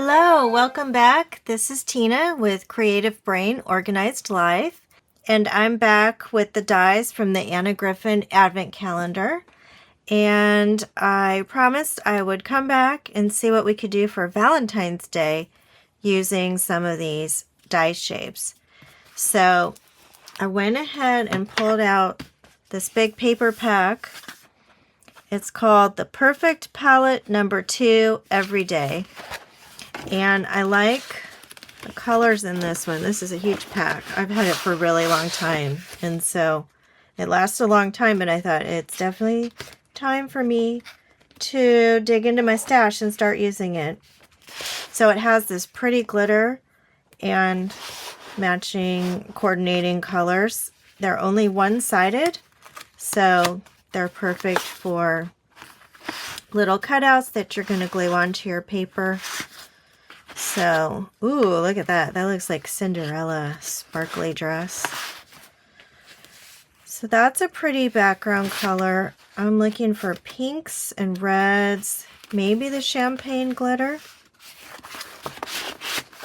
Hello, welcome back. This is Tina with Creative Brain Organized Life, and I'm back with the dies from the Anna Griffin Advent Calendar. And I promised I would come back and see what we could do for Valentine's Day using some of these die shapes. So I went ahead and pulled out this big paper pack. It's called the Perfect Palette number 2 Everyday. And I like the colors in this one. This is a huge pack. I've had it for a really long time. And so it lasts a long time, but I thought it's definitely time for me to dig into my stash and start using it. So it has this pretty glitter and matching coordinating colors. They're only one-sided, so they're perfect for little cutouts that you're going to glue onto your paper. So, ooh, look at that. That looks like Cinderella sparkly dress. So that's a pretty background color. I'm looking for pinks and reds, maybe the champagne glitter.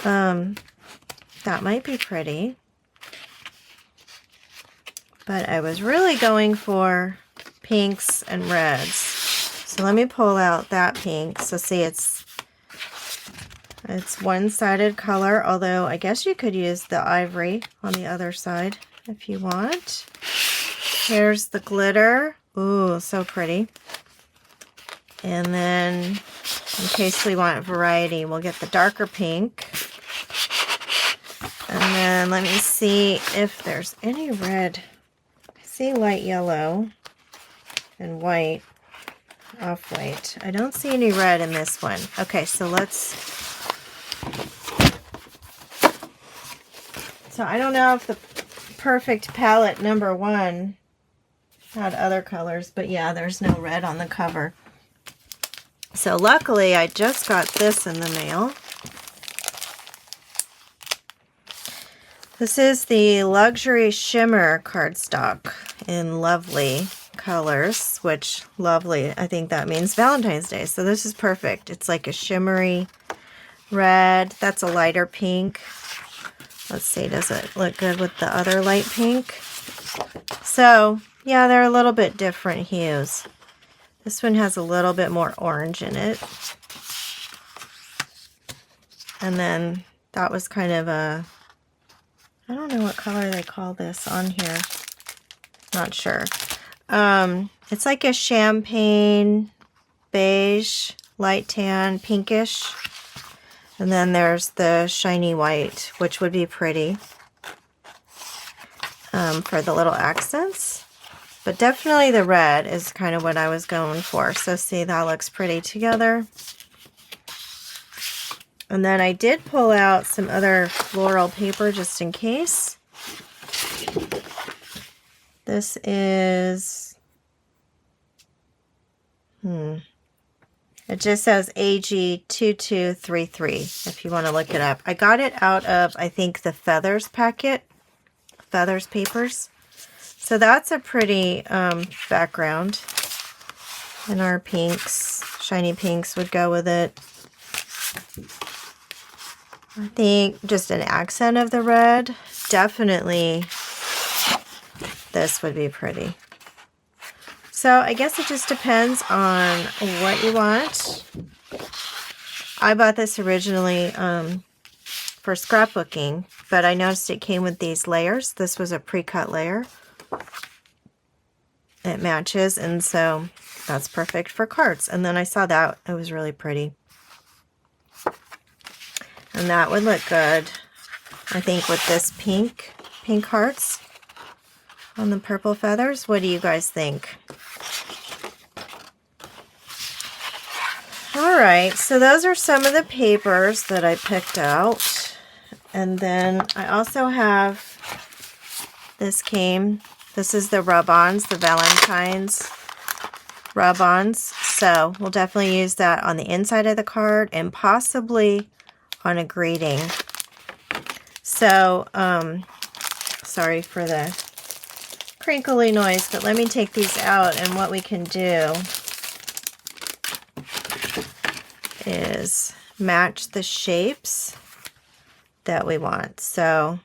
That might be pretty. But I was really going for pinks and reds. So let me pull out that pink. So see, it's one-sided color, although I guess you could use the ivory on the other side if you want. Here's the glitter. Ooh, so pretty. And then, in case we want variety, we'll get the darker pink. And then let me see if there's any red. I see light yellow and white, off-white. I don't see any red in this one. Okay, so So I don't know if the Perfect Palette number 1 had other colors, but yeah, there's no red on the cover. So luckily I just got this in the mail. This is the Luxury Shimmer cardstock in lovely colors, which lovely, I think that means Valentine's Day. So this is perfect. It's like a shimmery red. That's a lighter pink. Let's see, does it look good with the other light pink? So, yeah, they're a little bit different hues. This one has a little bit more orange in it. And then that was kind of a, I don't know what color they call this on here. Not sure. It's like a champagne, beige, light tan, pinkish. And then there's the shiny white, which would be pretty for the little accents. But definitely the red is kind of what I was going for. So see, that looks pretty together. And then I did pull out some other floral paper just in case. This is, it just says AG2233 if you want to look it up. I got it out of, I think, the Feathers packet. Feathers papers. So that's a pretty background. And our pinks, shiny pinks would go with it. I think just an accent of the red. Definitely this would be pretty. So I guess it just depends on what you want. I bought this originally for scrapbooking, but I noticed it came with these layers. This was a pre-cut layer. It matches, and so that's perfect for cards. And then I saw that. It was really pretty. And that would look good, I think, with this pink hearts on the purple feathers. What do you guys think? Alright, so those are some of the papers that I picked out. And then I also have, this is the rub-ons, the Valentines rub-ons. So we'll definitely use that on the inside of the card and possibly on a greeting. So, sorry for the crinkly noise, but let me take these out, and what we can do is match the shapes that we want. So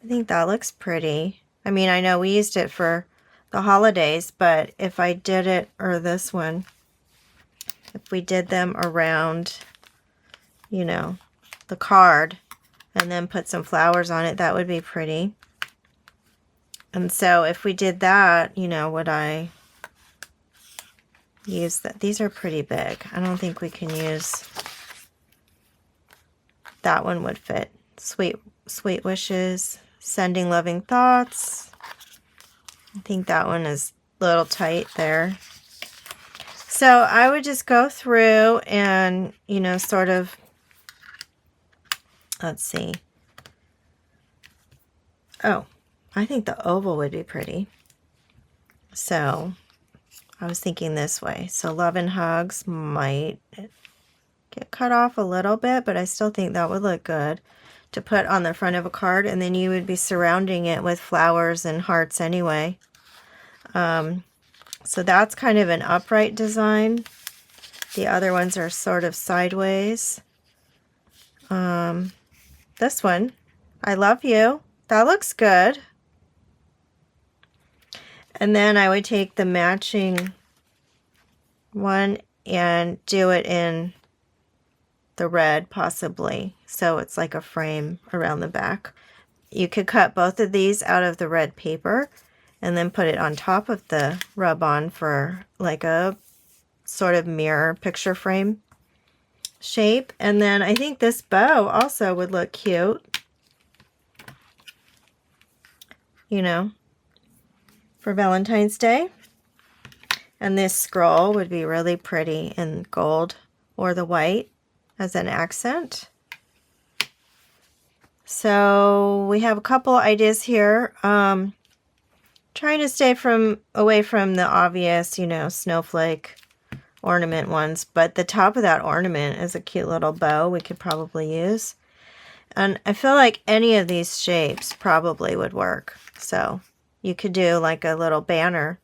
I think that looks pretty. I mean, I know we used it for the holidays, but if I did it, or this one, if we did them around, you know, the card and then put some flowers on it, that would be pretty. And so if we did that, you know, would I use that? These are pretty big. I don't think we can use, that one would fit. Sweet wishes, sending loving thoughts. I think that one is a little tight there. So I would just go through and, you know, sort of, let's see. Oh, I think the oval would be pretty. So I was thinking this way. So love and hugs might get cut off a little bit, but I still think that would look good to put on the front of a card, and then you would be surrounding it with flowers and hearts anyway. So that's kind of an upright design. The other ones are sort of sideways. This one, I love you. That looks good. And then I would take the matching one and do it in the red, possibly. So it's like a frame around the back. You could cut both of these out of the red paper and then put it on top of the rub-on for like a sort of mirror picture frame shape. And then I think this bow also would look cute, you know, for Valentine's Day. And this scroll would be really pretty in gold or the white as an accent. So we have a couple ideas here. Trying to stay away from the obvious, you know, snowflake ornament ones, but the top of that ornament is a cute little bow we could probably use. And I feel like any of these shapes probably would work. So you could do like a little banner.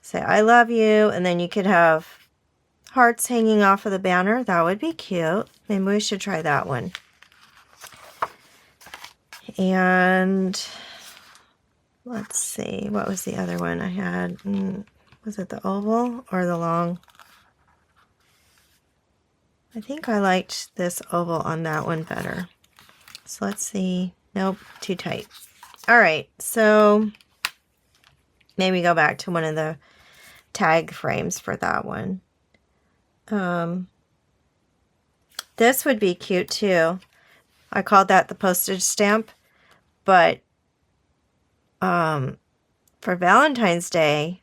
Say, I love you, and then you could have hearts hanging off of the banner. That would be cute. Maybe we should try that one. And let's see, what was the other one I had? Was it the oval or the long? I think I liked this oval on that one better. So let's see. Nope, too tight. All right, so maybe go back to one of the tag frames for that one. This would be cute too. I called that the postage stamp, but for Valentine's Day,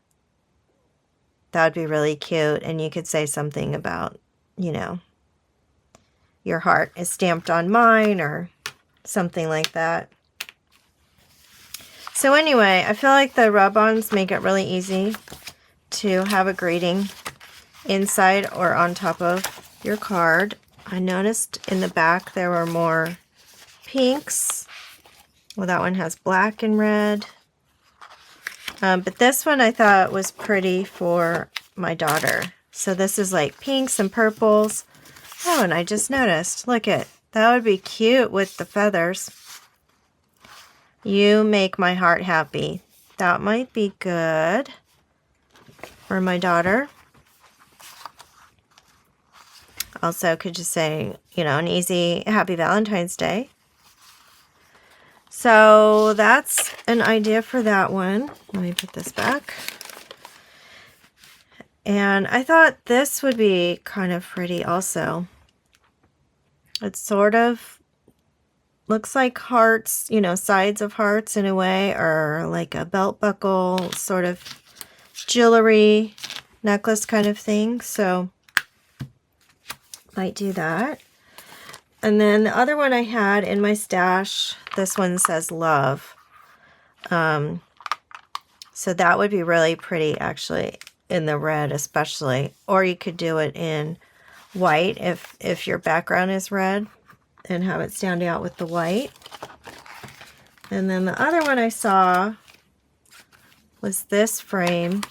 that would be really cute, and you could say something about, you know, your heart is stamped on mine or something like that. So anyway, I feel like the rub-ons make it really easy to have a greeting inside or on top of your card. I noticed in the back there were more pinks. Well, that one has black and red. But this one I thought was pretty for my daughter. So this is like pinks and purples. Oh, and I just noticed, look at, that would be cute with the feathers. You make my heart happy. That might be good for my daughter. Also could just say, you know, an easy happy Valentine's Day. So that's an idea for that one. Let me put this back. And I thought this would be kind of pretty also. It sort of looks like hearts, you know, sides of hearts in a way, or like a belt buckle, sort of jewelry necklace kind of thing. So might do that. And then the other one I had in my stash, this one says love. So that would be really pretty actually in the red especially. Or you could do it in white if your background is red and have it stand out with the white. And then the other one I saw was this frame.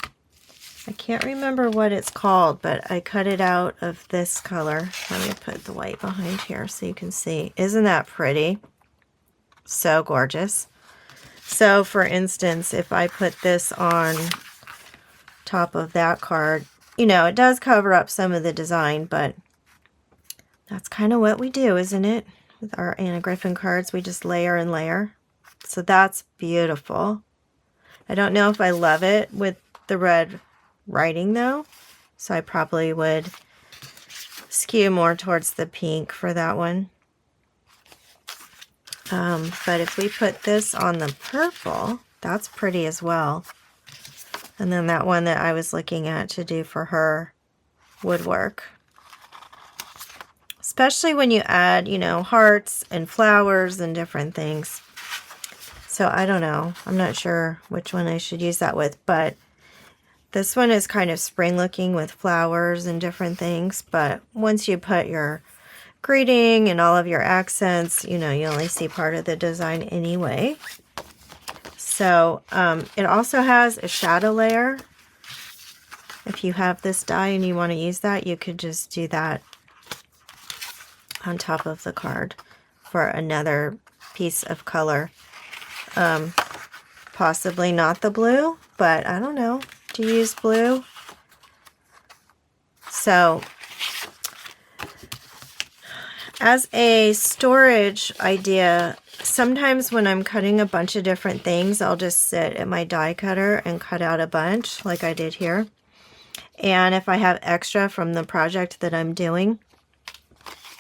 I can't remember what it's called, but I cut it out of this color. Let me put the white behind here so you can see. Isn't that pretty? So gorgeous. So for instance, if I put this on top of that card, you know, it does cover up some of the design, but that's kind of what we do, isn't it? With our Anna Griffin cards, we just layer and layer. So that's beautiful. I don't know if I love it with the red writing though, so I probably would skew more towards the pink for that one. But if we put this on the purple, that's pretty as well. And then that one that I was looking at to do for her would work. Especially when you add, you know, hearts and flowers and different things. So I don't know. I'm not sure which one I should use that with, but this one is kind of spring looking with flowers and different things. But once you put your greeting and all of your accents, you know, you only see part of the design anyway. So it also has a shadow layer. If you have this die and you want to use that, you could just do that on top of the card for another piece of color. Possibly not the blue, but I don't know. Do you use blue? So as a storage idea, sometimes when I'm cutting a bunch of different things, I'll just sit at my die cutter and cut out a bunch like I did here. And if I have extra from the project that I'm doing,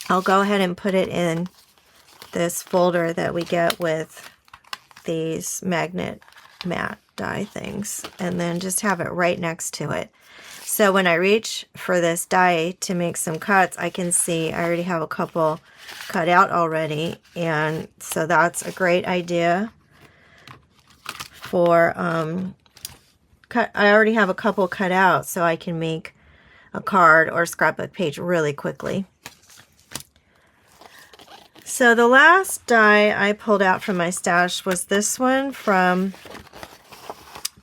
I'll go ahead and put it in this folder that we get with these magnet matte die things, and then just have it right next to it. So when I reach for this die to make some cuts, I can see I already have a couple cut out already, and so that's a great idea for I already have a couple cut out, so I can make a card or scrapbook page really quickly. So the last die I pulled out from my stash was this one from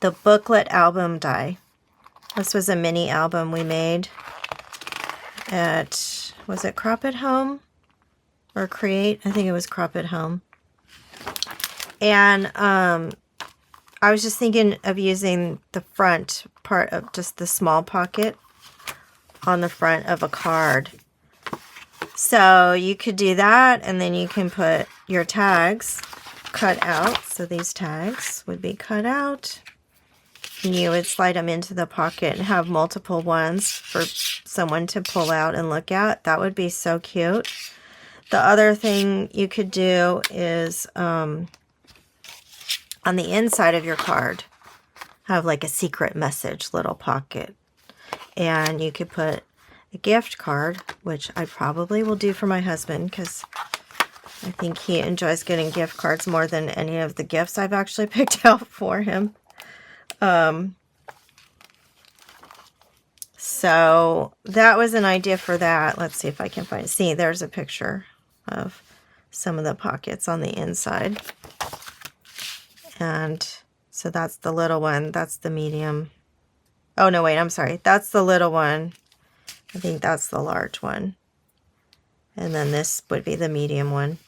the booklet album die. This was a mini album we made at, was it Crop at Home or Create? I think it was Crop at Home. And I was just thinking of using the front part of just the small pocket on the front of a card. So you could do that, and then you can put your tags cut out. So these tags would be cut out, and you would slide them into the pocket and have multiple ones for someone to pull out and look at. That would be so cute. The other thing you could do is on the inside of your card, have like a secret message little pocket. And you could put a gift card, which I probably will do for my husband because I think he enjoys getting gift cards more than any of the gifts I've actually picked out for him. So that was an idea for that. Let's see if I can find it. See, there's a picture of some of the pockets on the inside. And so that's the little one. That's the medium. Oh, no, wait, I'm sorry. That's the little one. I think that's the large one. And then this would be the medium one.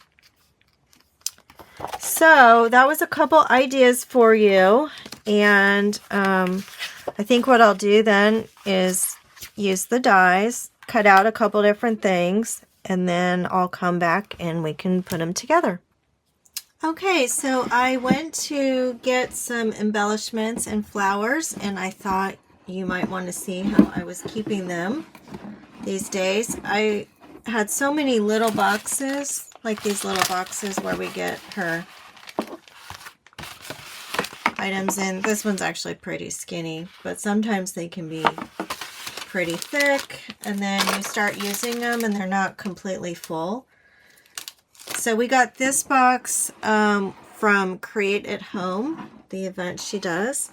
So that was a couple ideas for you. And I think what I'll do then is use the dies, cut out a couple different things, and then I'll come back and we can put them together. Okay, so I went to get some embellishments and flowers, and I thought you might want to see how I was keeping them these days. I had so many little boxes, like these little boxes where we get her items in. This one's actually pretty skinny, but sometimes they can be pretty thick, and then you start using them and they're not completely full. So we got this box from Create at Home, the event she does,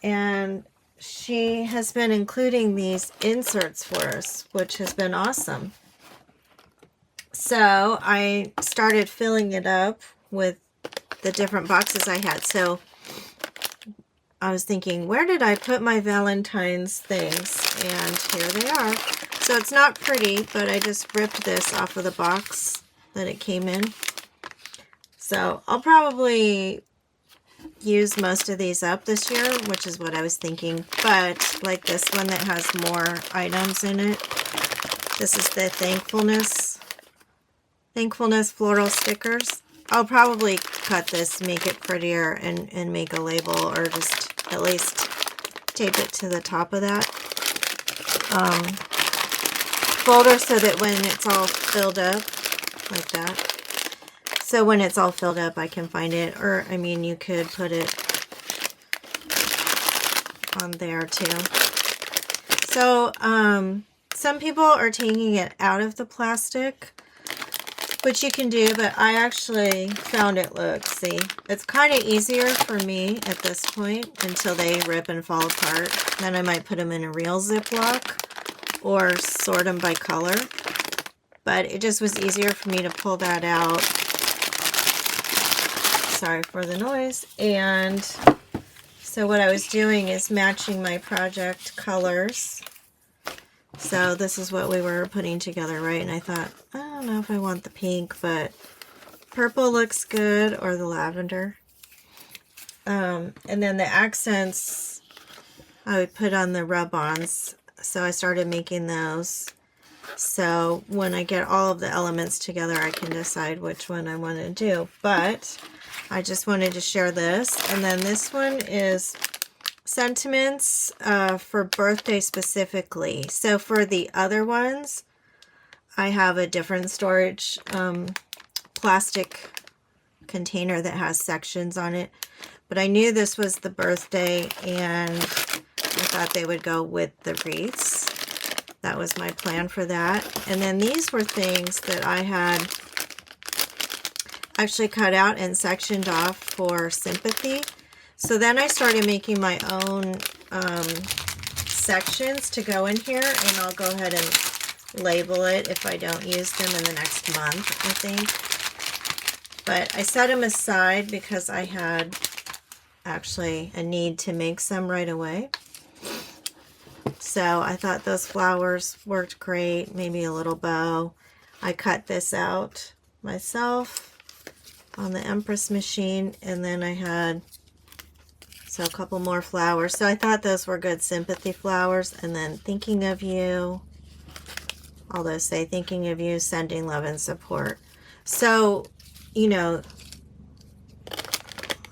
and she has been including these inserts for us, which has been awesome. So I started filling it up with the different boxes I had. So I was thinking, where did I put my Valentine's things? And here they are. So it's not pretty, but I just ripped this off of the box that it came in. So I'll probably use most of these up this year, which is what I was thinking. But like this one that has more items in it, this is the Thankfulness floral stickers. I'll probably cut this, make it prettier, and make a label, or just at least tape it to the top of that folder so that when it's all filled up, like that, so when it's all filled up I can find it. Or, I mean, you could put it on there too. So, some people are taking it out of the plastic, which you can do, but I actually found it, look, see, it's kind of easier for me at this point until they rip and fall apart. Then I might put them in a real Ziploc or sort them by color, but it just was easier for me to pull that out. Sorry for the noise. And so what I was doing is matching my project colors. So this is what we were putting together, right? And I thought, I don't know if I want the pink, but purple looks good, or the lavender. And then the accents I would put on the rub-ons. So I started making those. So when I get all of the elements together, I can decide which one I want to do. But I just wanted to share this. And then this one is sentiments for birthday specifically. So for the other ones, I have a different storage plastic container that has sections on it. But I knew this was the birthday, and I thought they would go with the wreaths. That was my plan for that. And then these were things that I had actually cut out and sectioned off for sympathy. So then I started making my own sections to go in here, and I'll go ahead and label it if I don't use them in the next month, I think. But I set them aside because I had actually a need to make some right away. So I thought those flowers worked great, maybe a little bow. I cut this out myself on the Empress machine, and then I had a couple more flowers. So I thought those were good sympathy flowers. And then thinking of you, all those say thinking of you, sending love and support. So, you know,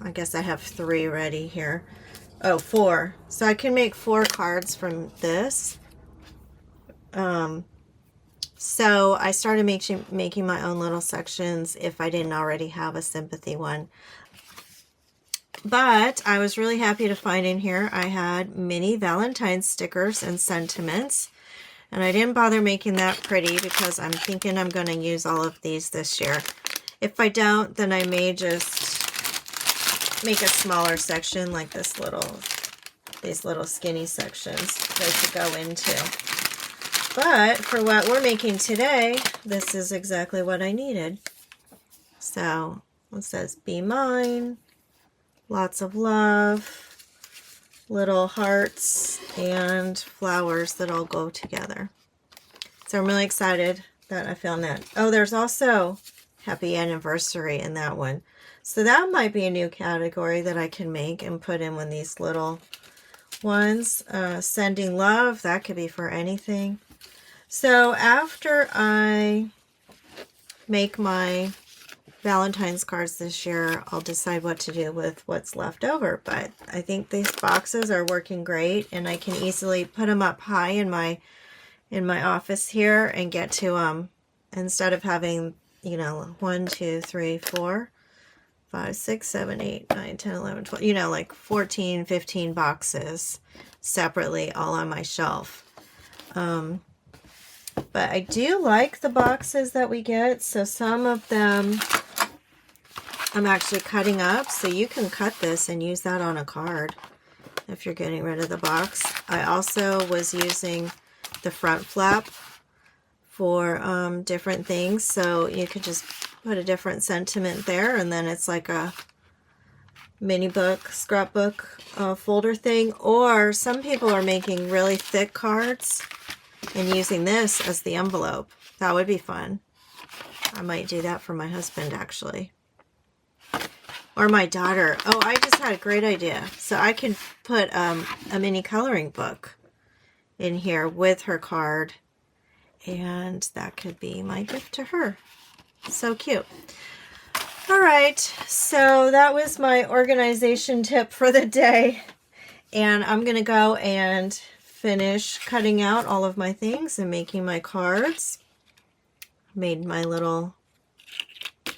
I guess I have 3 ready here. Oh, 4. So I can make 4 cards from this. So I started making my own little sections if I didn't already have a sympathy one. But I was really happy to find in here I had mini Valentine's stickers and sentiments. And I didn't bother making that pretty because I'm thinking I'm going to use all of these this year. If I don't, then I may just make a smaller section like these little skinny sections they could go into. But for what we're making today, this is exactly what I needed. So it says, be mine. Lots of love, little hearts, and flowers that all go together. So I'm really excited that I found that. Oh, there's also happy anniversary in that one. So that might be a new category that I can make and put in with these little ones. Sending love, that could be for anything. So after I make my Valentine's cards this year, I'll decide what to do with what's left over. But I think these boxes are working great, and I can easily put them up high in my office here and get to them instead of having, you know, 1, 2, 3, 4, 5, 6, 7, 8, 9, 10, 11, 12, you know, like 14, 15 boxes separately all on my shelf. But I do like the boxes that we get. So some of them I'm actually cutting up, so you can cut this and use that on a card if you're getting rid of the box. I also was using the front flap for different things, so you could just put a different sentiment there, and then it's like a mini book, scrapbook folder thing, or some people are making really thick cards and using this as the envelope. That would be fun. I might do that for my husband, actually. Or my daughter. Oh, I just had a great idea. So I can put a mini coloring book in here with her card, and that could be my gift to her. So cute. All right, so that was my organization tip for the day, and I'm gonna go and finish cutting out all of my things and making my cards. Made my little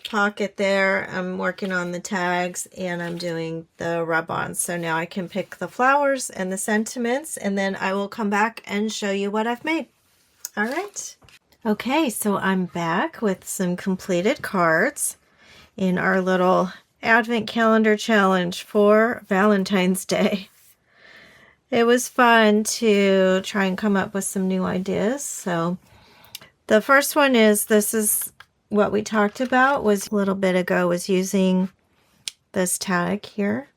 pocket there. I'm working on the tags, and I'm doing the rub-ons. So now I can pick the flowers and the sentiments, and then I will come back and show you what I've made. All right. Okay, so I'm back with some completed cards in our little advent calendar challenge for Valentine's Day. It was fun to try and come up with some new ideas. So the first one is, this is what we talked about was a little bit ago, was using this tag here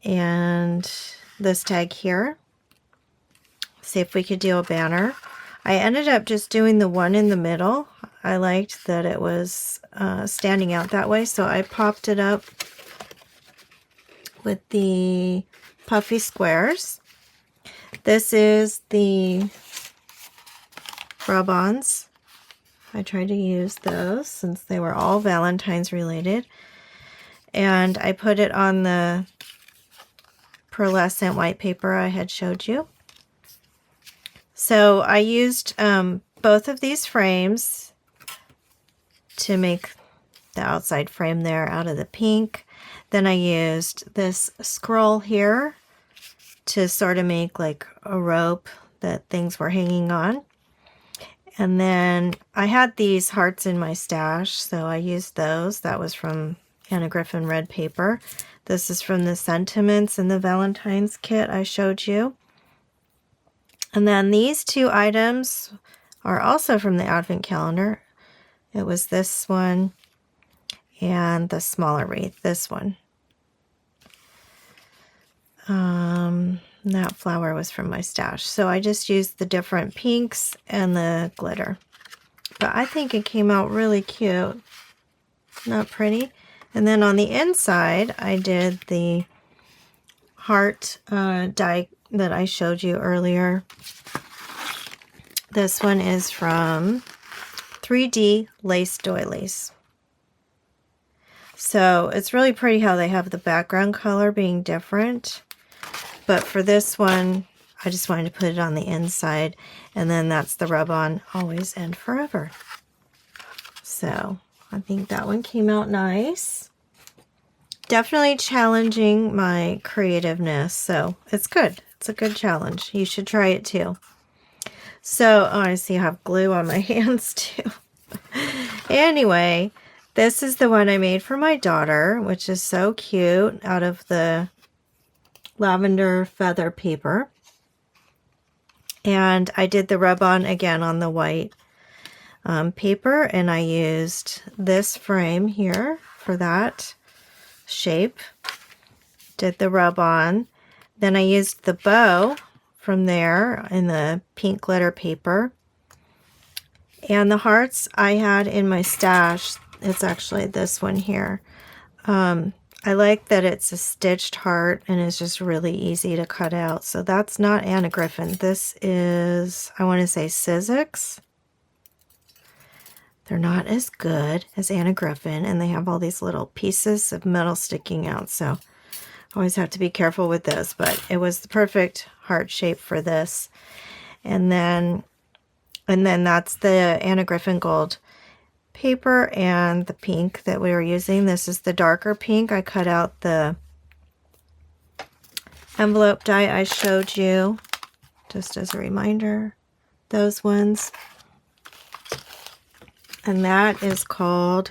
and this tag here. See if we could do a banner. I ended up just doing the one in the middle. I liked that it was standing out that way, so I popped it up with the puffy squares. This is the rub-ons. I tried to use those since they were all Valentine's related. And I put it on the pearlescent white paper I had showed you. So I used both of these frames to make the outside frame there out of the pink. Then I used this scroll here to sort of make like a rope that things were hanging on. And then I had these hearts in my stash, so I used those. That was from Anna Griffin red paper. This is from the sentiments in the Valentine's kit I showed you. And then these two items are also from the advent calendar. It was this one and the smaller wreath, this one. That flower was from my stash. So I just used the different pinks and the glitter. But I think it came out really cute. Not pretty? And then on the inside, I did the heart die that I showed you earlier. This one is from 3D Lace Doilies. So it's really pretty how they have the background color being different. But for this one, I just wanted to put it on the inside. And then that's the rub-on Always and Forever. So I think that one came out nice. Definitely challenging my creativeness. So it's good. It's a good challenge. You should try it too. So, oh, I see I have glue on my hands too. Anyway, this is the one I made for my daughter, which is so cute, out of the lavender feather paper. And I did the rub-on again on the white paper, and I used this frame here for that shape. Did the rub-on. Then I used the bow from there in the pink glitter paper. And the hearts I had in my stash, it's actually this one here. I like that it's a stitched heart and it's just really easy to cut out. So that's not Anna Griffin. This is, I want to say, Sizzix. They're not as good as Anna Griffin, and they have all these little pieces of metal sticking out. So always have to be careful with this, but it was the perfect heart shape for this. And then that's the Anna Griffin gold paper and the pink that we were using. This is the darker pink. I cut out the envelope die I showed you just as a reminder. Those ones. And that is called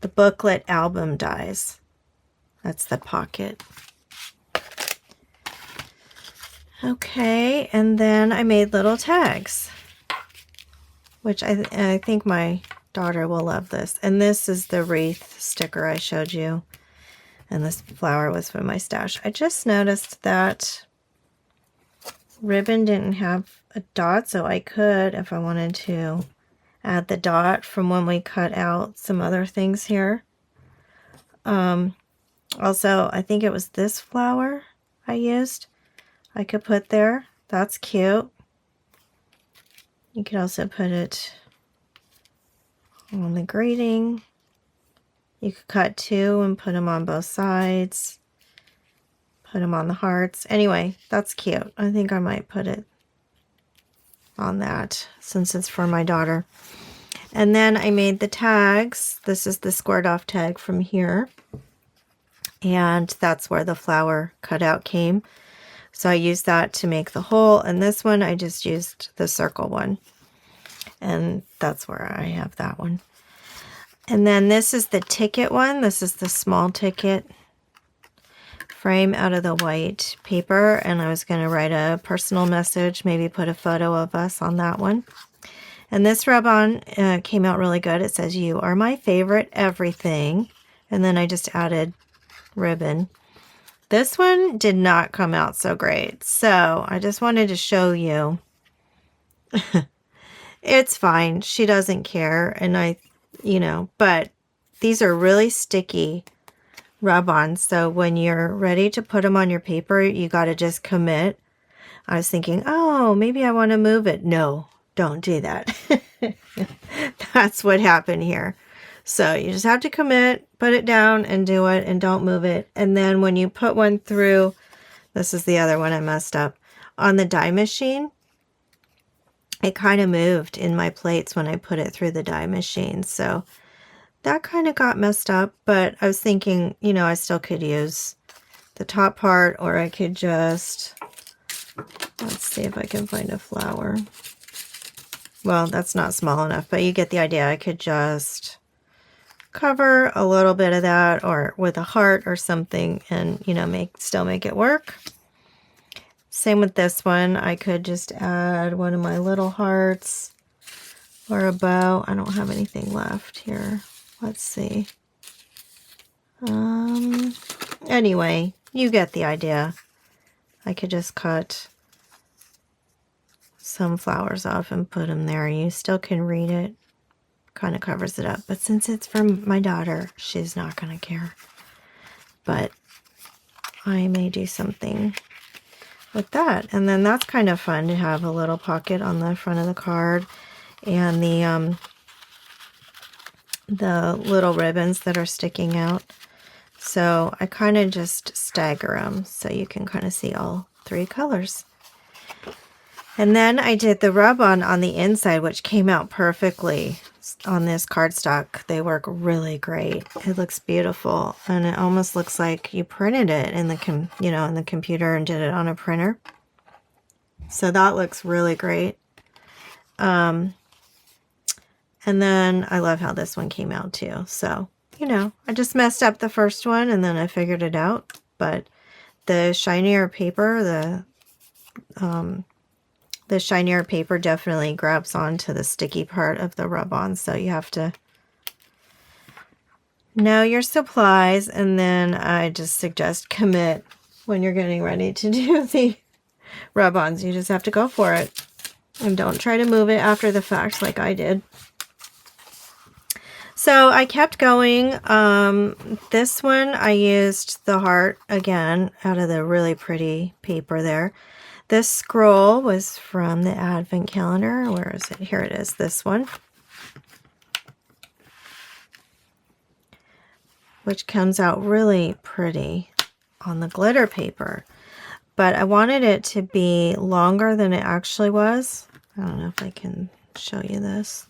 the booklet album dies. That's the pocket. Okay, and then I made little tags, which I think my daughter will love this. And this is the wreath sticker I showed you. And this flower was from my stash. I just noticed that ribbon didn't have a dot, so I could, if I wanted to, add the dot from when we cut out some other things here. Also, I think it was this flower I used. I could put there. That's cute. You could also put it on the grating. You could cut two and put them on both sides. Put them on the hearts. Anyway, that's cute. I think I might put it on that since it's for my daughter. And then I made the tags. This is the squared off tag from here. And that's where the flower cutout came. So I used that to make the hole. And this one, I just used the circle one. And that's where I have that one. And then this is the ticket one. This is the small ticket frame out of the white paper. And I was going to write a personal message, maybe put a photo of us on that one. And this rub-on came out really good. It says, "You are my favorite everything." And then I just added ribbon. This one did not come out so great. So I just wanted to show you. It's fine. She doesn't care. And but these are really sticky rub-ons. So when you're ready to put them on your paper, you got to just commit. I was thinking, oh, maybe I want to move it. No, don't do that. That's what happened here. So you just have to commit, put it down and do it, and don't move it. And then when you put one through, this is the other one I messed up, on the die machine, it kind of moved in my plates when I put it through the die machine. So that kind of got messed up, but I was thinking, I still could use the top part, or I could just, let's see if I can find a flower. Well, that's not small enough, but you get the idea. I could just cover a little bit of that, or with a heart or something, and still make it work. Same with this one. I could just add one of my little hearts or a bow. I don't have anything left here. Let's see. Anyway, you get the idea. I could just cut some flowers off and put them there. You still can read it. Kind of covers it up. But since it's from my daughter, she's not going to care. But I may do something with that. And then that's kind of fun to have a little pocket on the front of the card. And the little ribbons that are sticking out. So I kind of just stagger them so you can kind of see all three colors. And then I did the rub-on on the inside, which came out perfectly on this cardstock. They work really great. It looks beautiful, and it almost looks like you printed it in the in the computer and did it on a printer. So that looks really great. And then I love how this one came out too. So, I just messed up the first one and then I figured it out. But the shinier paper, the shinier paper definitely grabs onto the sticky part of the rub-on. So you have to know your supplies. And then I just suggest commit when you're getting ready to do the rub-ons. You just have to go for it. And don't try to move it after the fact like I did. So I kept going. This one I used the heart again out of the really pretty paper there. This scroll was from the Advent calendar. Where is it? Here it is, this one. Which comes out really pretty on the glitter paper. But I wanted it to be longer than it actually was. I don't know if I can show you this.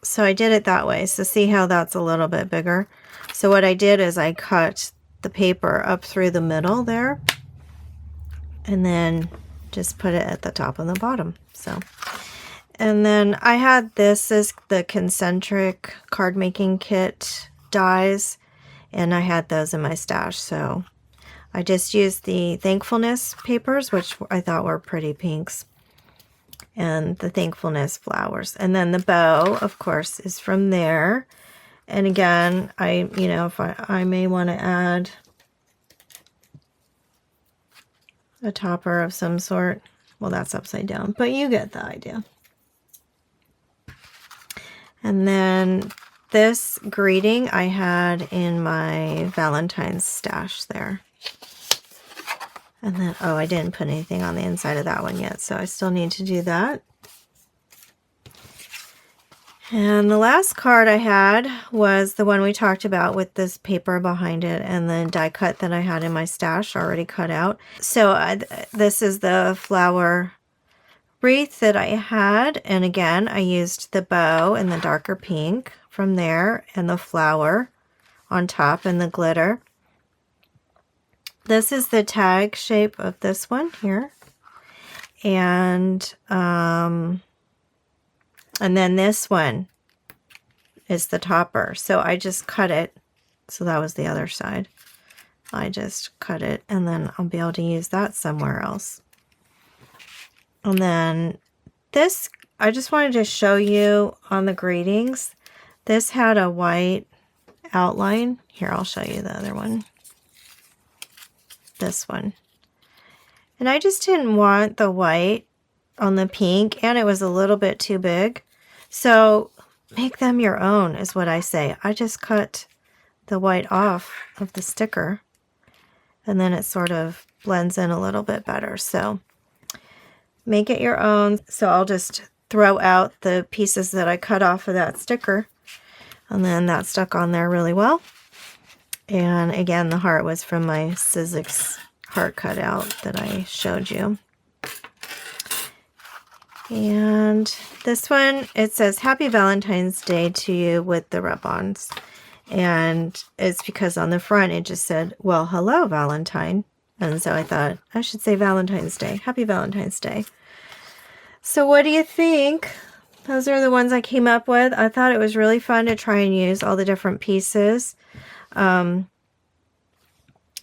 So I did it that way. So see how that's a little bit bigger? So what I did is I cut the paper up through the middle there and then just put it at the top and the bottom. So, and then I had this as the concentric card making kit dies, and I had those in my stash. So I just used the thankfulness papers, which I thought were pretty pinks, and the thankfulness flowers. And then the bow, of course, is from there. And again, if I may want to add a topper of some sort. Well, that's upside down, but you get the idea. And then this greeting I had in my Valentine's stash there. And then, oh, I didn't put anything on the inside of that one yet, so I still need to do that. And the last card I had was the one we talked about with this paper behind it and the die cut that I had in my stash already cut out. So this is the flower wreath that I had, and again I used the bow in the darker pink from there and the flower on top and the glitter. This is the tag shape of this one here, and then this one is the topper. So I just cut it. So that was the other side. I just cut it, and then I'll be able to use that somewhere else. And then this, I just wanted to show you on the greetings. This had a white outline. Here, I'll show you the other one. This one. And I just didn't want the white on the pink, and it was a little bit too big. So make them your own is what I say. I just cut the white off of the sticker, and then it sort of blends in a little bit better. So make it your own. So I'll just throw out the pieces that I cut off of that sticker, and then that stuck on there really well. And again, the heart was from my Sizzix heart cutout that I showed you. And this one, it says Happy Valentine's Day to you with the rub-ons. And it's because on the front it just said, well, hello, Valentine. And so I thought I should say Valentine's Day. Happy Valentine's Day. So what do you think? Those are the ones I came up with. I thought it was really fun to try and use all the different pieces.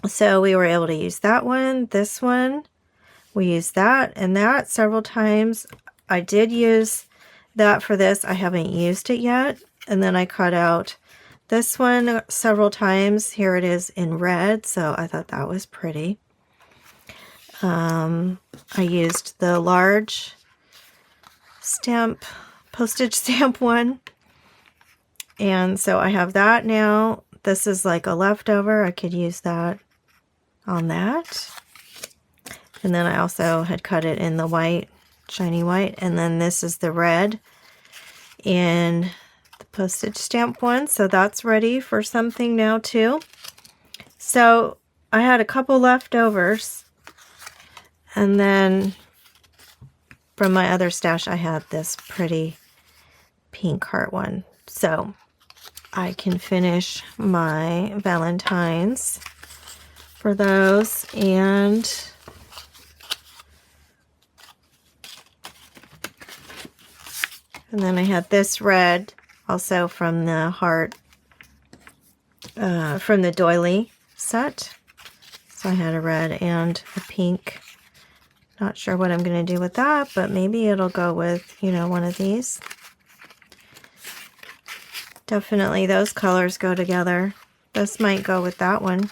So we were able to use that one, this one. We used that and that several times. I did use that for this. I haven't used it yet. And then I cut out this one several times. Here it is in red, so I thought that was pretty. I used the large stamp, postage stamp one. And so I have that now. This is like a leftover. I could use that on that. And then I also had cut it in the white, shiny white. And then this is the red in the postage stamp one. So that's ready for something now too. So I had a couple leftovers. And then from my other stash, I had this pretty pink heart one. So I can finish my Valentines for those. And then I had this red also from the heart, from the doily set. So I had a red and a pink. Not sure what I'm going to do with that, but maybe it'll go with, one of these. Definitely those colors go together. This might go with that one.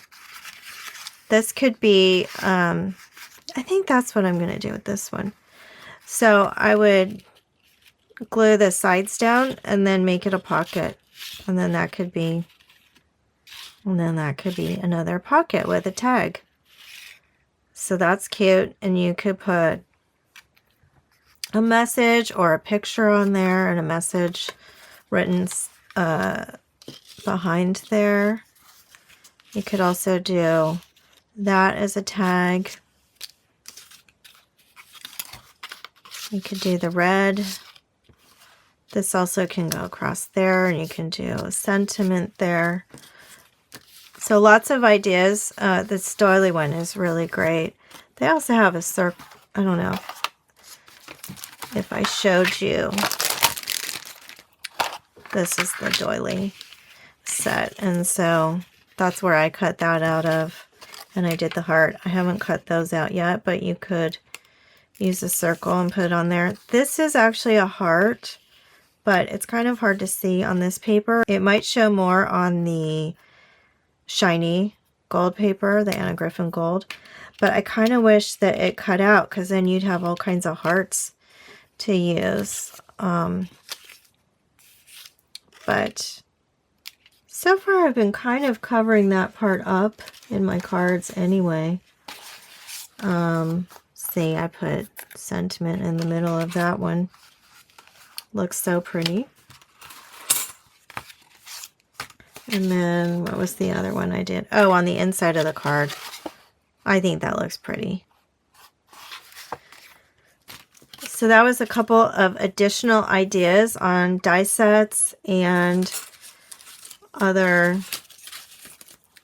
This could be, I think that's what I'm going to do with this one. So I would glue the sides down and then make it a pocket. And then that could be, another pocket with a tag. So that's cute. And you could put a message or a picture on there and a message written behind there. You could also do that as a tag. You could do the red. This also can go across there, and you can do a sentiment there. So lots of ideas. This doily one is really great. They also have a circle. I don't know if I showed you. This is the doily set, and so that's where I cut that out of, and I did the heart. I haven't cut those out yet, but you could use a circle and put it on there. This is actually a heart but it's kind of hard to see on this paper. It might show more on the shiny gold paper, the Anna Griffin Gold, but I kind of wish that it cut out, because then you'd have all kinds of hearts to use. But so far I've been kind of covering that part up in my cards anyway. See, I put sentiment in the middle of that one. Looks so pretty. And then what was the other one I did? Oh, on the inside of the card. I think that looks pretty. So that was a couple of additional ideas on die sets and other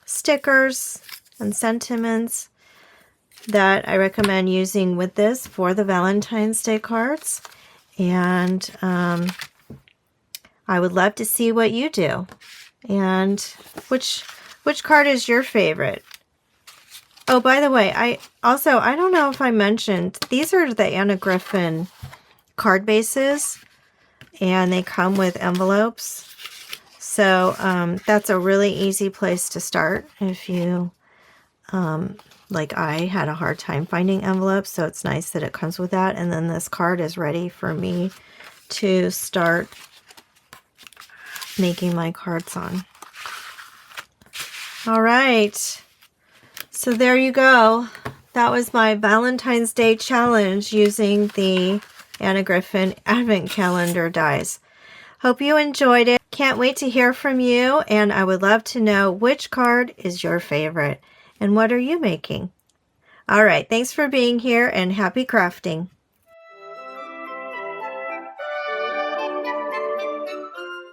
stickers and sentiments that I recommend using with this for the Valentine's Day cards. And I would love to see what you do. And which card is your favorite? Oh, by the way, I don't know if I mentioned, these are the Anna Griffin card bases, and they come with envelopes. So that's a really easy place to start if you, like I had a hard time finding envelopes, so it's nice that it comes with that. And then this card is ready for me to start making my cards on. All right. So there you go. That was my Valentine's Day challenge using the Anna Griffin Advent Calendar dies. Hope you enjoyed it. Can't wait to hear from you, and I would love to know which card is your favorite and what are you making. All right, thanks for being here and happy crafting.